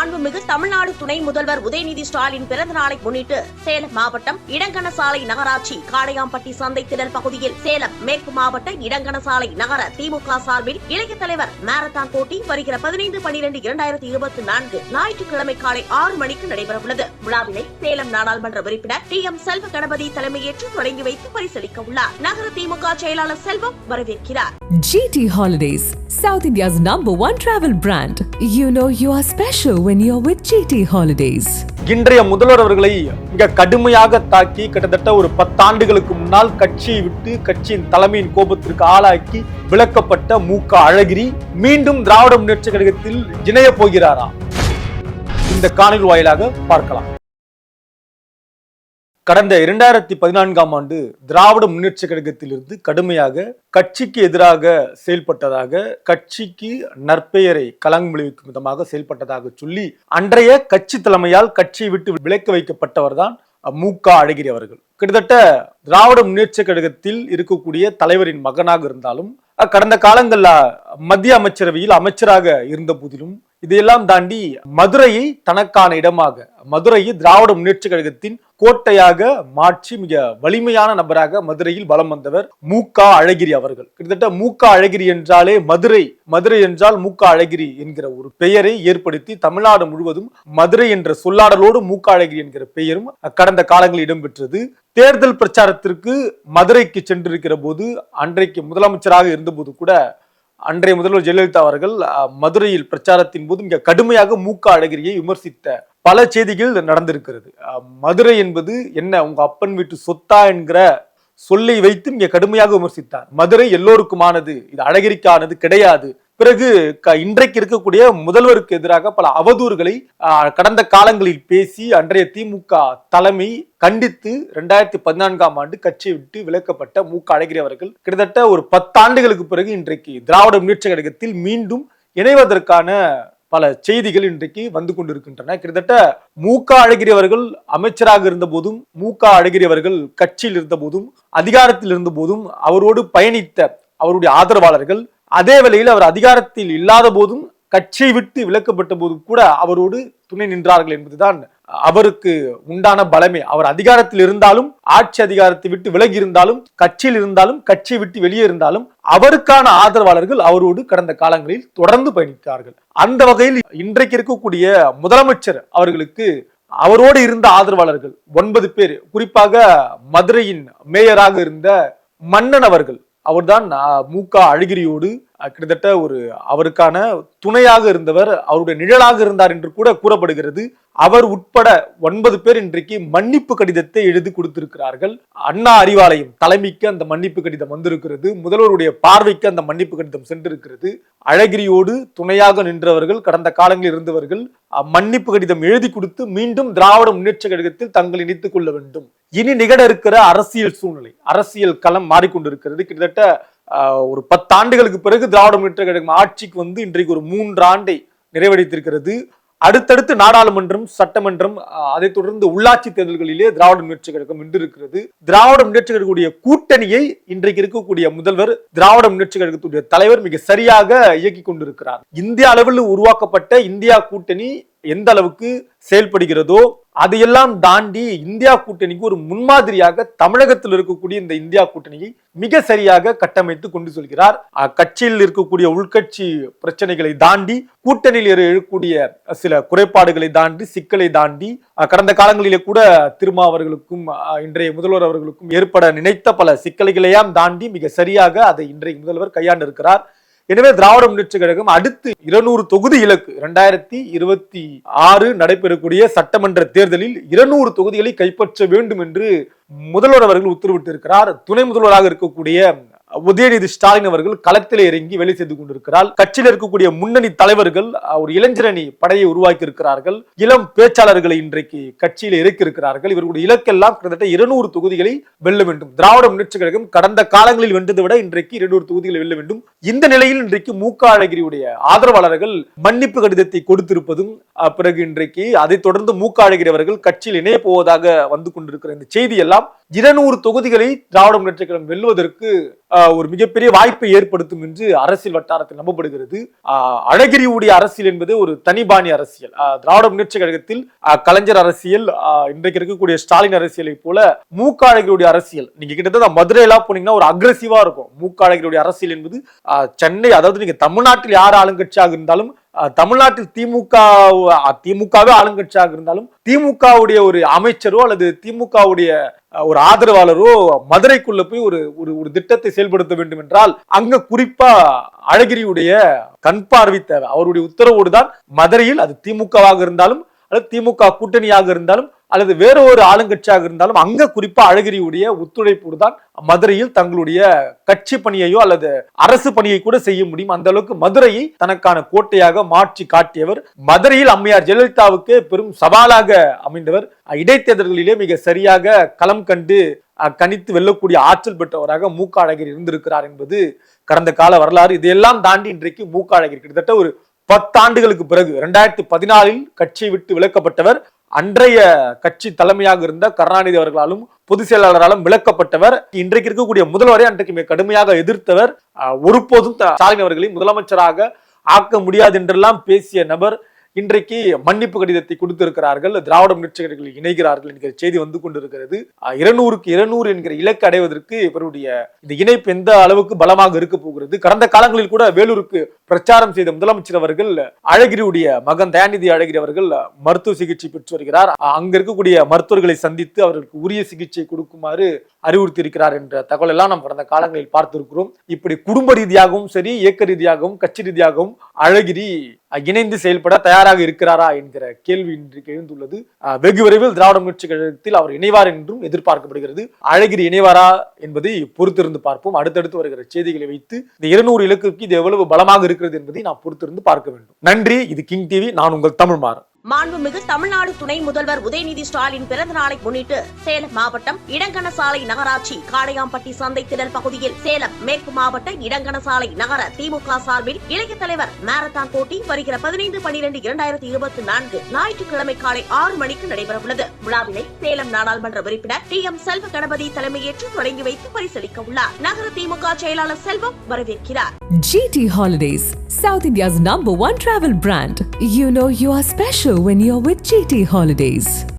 மாண்புமிகு தமிழ்நாடு துணை முதல்வர் உதயநிதி ஸ்டாலின் பிறந்த நாளை முன்னிட்டு சேலம் மாவட்டம் இடங்கணசாலை நகராட்சி காடையாம்பட்டி சந்தை திடல் பகுதியில் சேலம் மேற்கு மாவட்ட இடங்கணசாலை நகர திமுக சார்பில் இளைய தலைவர் மாரத்தான் போட்டி வருகிற 15/12/2024 ஞாயிற்றுக்கிழமை காலை 6 மணிக்கு நடைபெறவுள்ளது. விழாவினை சேலம் நாடாளுமன்ற உறுப்பினர் TM செல்வ கணபதி தலைமையேற்று தொடங்கி வைத்து பரிசளிக்க உள்ளார். நகர திமுக செயலாளர் செல்வம் வரவேற்கிறார். GT Holidays, South India's #1 travel brand. You know you are special when you're with GT Holidays. இன்றைய முதல்வர் அவர்களை மிக கடுமையாக தாக்கி கிட்டத்தட்ட ஒரு 10 ஆண்டுகளுக்கு முன்னால் கட்சியை விட்டு கட்சியின் தலைமையின் கோபத்திற்கு ஆளாக்கி விலக்கப்பட்ட அழகிரி மீண்டும் திராவிட முன்னேற்ற கழகத்தில் இணைய போகிறாரா? இந்த காணொலி வாயிலாக பார்க்கலாம். கடந்த 2014ஆம் ஆண்டு திராவிட முன்னேற்ற கழகத்திலிருந்து கடுமையாக கட்சிக்கு எதிராக செயல்பட்டதாக, கட்சிக்கு நற்பெயரை களங்கம் விளைவிக்கும் விதமாக செயல்பட்டதாக சொல்லி அன்றைய கட்சி தலைமையால் கட்சியை விட்டு விலக்க வைக்கப்பட்டவர் தான் அழகிரி அவர்கள். கிட்டத்தட்ட திராவிட முன்னேற்ற கழகத்தில் இருக்கக்கூடிய தலைவரின் மகனாக இருந்தாலும் கடந்த காலங்கள்ல மத்திய அமைச்சரவையில் அமைச்சராக இருந்த போதிலும் இதையெல்லாம் தாண்டி மதுரையை தனக்கான இடமாக, மதுரையை திராவிட முன்னேற்ற கழகத்தின் கோட்டையாக மாற்றி மிக வலிமையான நபராக மதுரையில் பலம் வந்தவர் அழகிரி அவர்கள். கிட்டத்தட்ட அழகிரி என்றாலே மதுரை என்றால் அழகிரி என்கிற ஒரு பெயரை ஏற்படுத்தி தமிழ்நாடு முழுவதும் மதுரை என்ற சொல்லாடலோடு அழகிரி என்கிற பெயரும் கடந்த காலங்களில் இடம்பெற்றது. தேர்தல் பிரச்சாரத்திற்கு மதுரைக்கு சென்றிருக்கிற போது, அன்றைக்கு முதலமைச்சராக இருந்தபோது கூட அன்றைய முதல்வர் ஜெயலலிதா அவர்கள் மதுரையில் பிரச்சாரத்தின் போது மிக கடுமையாக அழகிரியை விமர்சித்த பல செய்திகள் நடந்திருக்கிறது. மதுரை என்பது என்ன, உங்க அப்பன் வீட்டு சொத்தா என்கிற சொல்லை வைத்து மிக கடுமையாக விமர்சித்தார். மதுரை எல்லோருக்குமானது, இது அழகிரிக்கானது கிடையாது. பிறகு இன்றைக்கு இருக்கக்கூடிய முதல்வருக்கு எதிராக பல அவதூறுகளை கடந்த காலங்களில் பேசி அன்றைய திமுக தலைமை கண்டித்து 2014ஆம் ஆண்டு கட்சியை விட்டு விலக்கப்பட்ட அழகிரி அவர்கள் கிட்டத்தட்ட ஒரு 10 ஆண்டுகளுக்கு பிறகு இன்றைக்கு திராவிட முன்னேற்ற கழகத்தில் மீண்டும் இணைவதற்கான பல செய்திகள் இன்றைக்கு வந்து கொண்டிருக்கின்றன. கிட்டத்தட்ட அழகிரி அவர்கள் அமைச்சராக இருந்த போதும், அழகிரி அவர்கள் கட்சியில் இருந்த போதும், அதிகாரத்தில் இருந்த போதும் அவரோடு பயணித்த அவருடைய ஆதரவாளர்கள், அதே வேளையில் அவர் அதிகாரத்தில் இல்லாத போதும் கட்சியை விட்டு விலக்கப்பட்ட போதும் கூட அவரோடு துணை நின்றார்கள் என்பதுதான் அவருக்கு உண்டான பலமே. அவர் அதிகாரத்தில் இருந்தாலும், ஆட்சி அதிகாரத்தை விட்டு விலகி இருந்தாலும், கட்சியில் இருந்தாலும், கட்சியை விட்டு வெளியே இருந்தாலும் அவருக்கான ஆதரவாளர்கள் அவரோடு கடந்த காலங்களில் தொடர்ந்து பயணித்தார்கள். அந்த வகையில் இன்றைக்கு இருக்கக்கூடிய முதலமைச்சர் அவர்களுக்கு அவரோடு இருந்த ஆதரவாளர்கள் 9 பேர், குறிப்பாக மதுரையின் மேயராக இருந்த மன்னன் அவர்கள், அவர்தான் அழகிரியோடு கிட்டத்தட்ட ஒரு அவருக்கான துணையாக இருந்தவர், அவருடைய நிழலாக இருந்தார் என்று கூட கூறப்படுகிறது. அவர் உட்பட 9 பேர் இன்றைக்கு மன்னிப்பு கடிதத்தை எழுதி கொடுத்திருக்கிறார்கள். அண்ணா அறிவாலயம் தலைமைக்கு அந்த மன்னிப்பு கடிதம் வந்திருக்கிறது. முதல்வருடைய பார்வைக்கு அந்த மன்னிப்பு கடிதம் சென்றிருக்கிறது. அழகிரியோடு துணையாக நின்றவர்கள், கடந்த காலங்களில் இருந்தவர்கள் மன்னிப்பு கடிதம் எழுதி கொடுத்து மீண்டும் திராவிட முன்னேற்ற கழகத்தில் தங்களை இணைத்துக் கொள்ள வேண்டும். இனி நிகழ இருக்கிற அரசியல் சூழ்நிலை, அரசியல் களம் மாறிக்கொண்டிருக்கிறது. கிட்டத்தட்ட ஒரு 10 ஆண்டுகளுக்கு பிறகு திராவிட முன்னேற்ற கழகம் ஆட்சிக்கு வந்து இன்றைக்கு ஒரு 3 ஆண்டை நிறைவடைத்திருக்கிறது. அடுத்தடுத்து நாடாளுமன்றம், சட்டமன்றம், அதைத் தொடர்ந்து உள்ளாட்சி தேர்தல்களிலே திராவிட முன்னேற்ற கழகம் வென்றிருக்கிறது. திராவிட முன்னேற்ற கழகத்துடைய கூட்டணியை இன்றைக்கு இருக்கக்கூடிய முதல்வர், திராவிட முன்னேற்ற கழகத்துடைய தலைவர் மிக சரியாக இயக்கி கொண்டிருக்கிறார். இந்திய அளவில் உருவாக்கப்பட்ட இந்தியா கூட்டணி எந்த அளவுக்கு செயல்படுகிறதோ அதையெல்லாம் தாண்டி இந்தியா கூட்டணிக்கு ஒரு முன்மாதிரியாக தமிழகத்தில் இருக்கக்கூடிய இந்த இந்தியா கூட்டணியை மிக சரியாக கட்டமைத்து கொண்டு செல்கிறார். கட்சியில் இருக்கக்கூடிய உள்கட்சி பிரச்சனைகளை தாண்டி, கூட்டணியில் இருக்கக்கூடிய சில குறைபாடுகளை தாண்டி, சிக்கலை தாண்டி, கடந்த காலங்களிலே கூட திருமாவர்களுக்கும் இன்றைய முதல்வர் அவர்களுக்கும் ஏற்பட நினைத்த பல சிக்கல்களையாம் தாண்டி மிக சரியாக அதை இன்றைய முதல்வர் கையாண்டு இருக்கிறார். எனவே திராவிட முன்னேற்ற கழகம் அடுத்து 200 தொகுதி இலக்கு, 2026 நடைபெறக்கூடிய சட்டமன்ற தேர்தலில் 200 தொகுதிகளை கைப்பற்ற வேண்டும் என்று முதல்வர் அவர்கள் உத்தரவிட்டிருக்கிறார். துணை முதல்வராக இருக்கக்கூடிய உதயநிதி ஸ்டாலின் அவர்கள் களத்திலே இறங்கி வேலை செய்து கொண்டிருக்கிறார். கட்சியில் இருக்கக்கூடிய முன்னணி தலைவர்கள் ஒரு இளைஞரணி படையை உருவாக்கி இருக்கிறார்கள். இளம் பேச்சாளர்களை இன்றைக்கு கட்சியில் இறக்கி இருக்கிறார்கள். இவர்களுடைய இலக்கெல்லாம் கிட்டத்தட்ட 200 தொகுதிகளை வெல்ல வேண்டும். திராவிட முன்னேற்ற கழகம் கடந்த காலங்களில் வென்றதை விட இன்றைக்கு 200 தொகுதிகளை வெல்ல வேண்டும். இந்த நிலையில் இன்றைக்கு அழகிரியுடைய ஆதரவாளர்கள் மன்னிப்பு கடிதத்தை கொடுத்திருப்பதும், பிறகு இன்றைக்கு அதைத் தொடர்ந்து அழகிரி அவர்கள் கட்சியில் இணைய போவதாக வந்து கொண்டிருக்கிற இந்த செய்தி எல்லாம் 200 தொகுதிகளை திராவிட முன்னேற்றக் கழகம் வெல்லுவதற்கு ஒரு மிகப்பெரிய வாய்ப்பை ஏற்படுத்தும் என்று அரசியல் வட்டாரத்தில் நம்பப்படுகிறது. அழகிரியுடைய அரசியல் என்பது ஒரு தனிபாணி அரசியல். திராவிட முன்னேற்றக் கழகத்தில் கலைஞர் அரசியல், இன்றைக்கு இருக்கக்கூடிய ஸ்டாலின் அரசியலை போல மூக்க அழகிரியுடைய அரசியல் நீங்க கிட்டத்தட்ட மதுரையெல்லாம் போனீங்கன்னா ஒரு அக்ரெசிவா இருக்கும். மூக்க அழகிரியுடைய அரசியல் என்பது சென்னை, அதாவது நீங்க தமிழ்நாட்டில் யார் ஆளுங்கட்சியாக இருந்தாலும், தமிழ்நாட்டில் திமுகவே ஆளுங்கட்சியாக இருந்தாலும் திமுகவுடைய ஒரு அமைச்சரோ அல்லது திமுகவுடைய ஒரு ஆதரவாளரோ மதுரைக்குள்ள போய் ஒரு திட்டத்தை செயல்படுத்த வேண்டும் என்றால் அங்க குறிப்பா அழகிரியுடைய கண் பார்வை தேவை. அவருடைய உத்தரவோடு தான் மதுரையில், அது திமுகவாக இருந்தாலும் அல்லது திமுக கூட்டணியாக இருந்தாலும் அல்லது வேற ஒரு ஆளுங்கட்சியாக இருந்தாலும், அங்க குறிப்பா அழகிரியுடைய ஒத்துழைப்போடு தான் மதுரையில் தங்களுடைய கட்சி பணியையோ அல்லது அரசு பணியை கூட செய்ய முடியும். அந்த அளவுக்கு மதுரையை தனக்கான கோட்டையாக மாற்றி காட்டியவர். மதுரையில் அம்மையார் ஜெயலலிதாவுக்கு பெரும் சவாலாக அமைந்தவர். இடைத்தேர்தல்களிலே மிக சரியாக களம் கண்டு கணித்து வெல்லக்கூடிய ஆற்றல் பெற்றவராக மூக்க அழகிரி இருந்திருக்கிறார் என்பது கடந்த கால வரலாறு. இதையெல்லாம் தாண்டி இன்றைக்கு மூக்க அழகிரி கிட்டத்தட்ட ஒரு 10 ஆண்டுகளுக்கு பிறகு 2014 கட்சியை விட்டு விலக்கப்பட்டவர். அன்றைய கட்சி தலைமையாக இருந்த கருணாநிதி அவர்களாலும் பொதுச் செயலாளராலும் விலக்கப்பட்டவர். இன்றைக்கு இருக்கக்கூடிய முதல்வரை அன்றைக்கு மிக கடுமையாக எதிர்த்தவர். ஒருபோதும் ஸ்டாலின் அவர்களை முதலமைச்சராக ஆக்க முடியாது என்றெல்லாம் பேசிய நபர் இன்றைக்கு மன்னிப்பு கடிதத்தை கொடுத்திருக்கிறார்கள். திராவிட முன்னேற்றக் கழகத்தில் இணைகிறார்கள் என்கிற செய்தி வந்து கொண்டிருக்கிறது. 200க்கு 200 என்கிற இலக்கு அடைவதற்கு இவருடைய இந்த இணைப்பு எந்த அளவுக்கு பலமாக இருக்க போகிறது. கடந்த காலங்களில் கூட வேலூருக்கு பிரச்சாரம் செய்த முதலமைச்சர் அவர்கள் அழகிரியுடைய மகன் தயாநிதி அழகிரி அவர்கள் மருத்துவ சிகிச்சை பெற்று வருகிறார். அங்க இருக்கக்கூடிய மருத்துவர்களை சந்தித்து அவர்களுக்கு உரிய சிகிச்சை கொடுக்குமாறு அறிவுறுத்தி இருக்கிறார் என்ற தகவல் எல்லாம் நாம் கடந்த காலங்களில் பார்த்திருக்கிறோம். இப்படி குடும்ப ரீதியாகவும் சரி, இயக்க ரீதியாகவும் கட்சி ரீதியாகவும் அழகிரி இணைந்து செயல்பட தயாராக இருக்கிறாரா என்கிற கேள்வி இன்றைக்கு எழுந்துள்ளது. வெகு விரைவில் திராவிட முன்னேற்றக் கழகத்தில் அவர் இணைவார் என்றும் எதிர்பார்க்கப்படுகிறது. அழகிரி இணைவாரா என்பதை பொறுத்திருந்து பார்ப்போம். அடுத்தடுத்து வருகிற செய்திகளை வைத்து இந்த 200 இலக்குக்கு இது எவ்வளவு பலமாக இருக்கிறது என்பதை நாம் பொறுத்திருந்து பார்க்க வேண்டும். நன்றி. இது கிங் டிவி. நான் உங்கள் தமிழ்மாறன். மாண்புமிகு தமிழ்நாடு துணை முதல்வர் உதயநிதி ஸ்டாலின் பிறந்த நாளை முன்னிட்டு சேலம் மாவட்டம் இடங்கணசாலை நகராட்சி காடையாம்பட்டி சந்தை திடல் பகுதியில் சேலம் மேற்கு மாவட்ட இடங்கணசாலை நகர திமுக சார்பில் இளைய தலைவர் மாரத்தான் போட்டி வருகிற 15/12/2024 ஞாயிற்றுக்கிழமை காலை 6 மணிக்கு நடைபெறவுள்ளது. விழாவினை சேலம் நாடாளுமன்ற உறுப்பினர் TM செல்வ கணபதி தலைமையேற்று தொடங்கி வைத்து பரிசளிக்க உள்ளார். நகர திமுக செயலாளர் செல்வம் வரவேற்கிறார். GT Holidays, South India's #1 travel brand. You know you are special when you're with GT Holidays.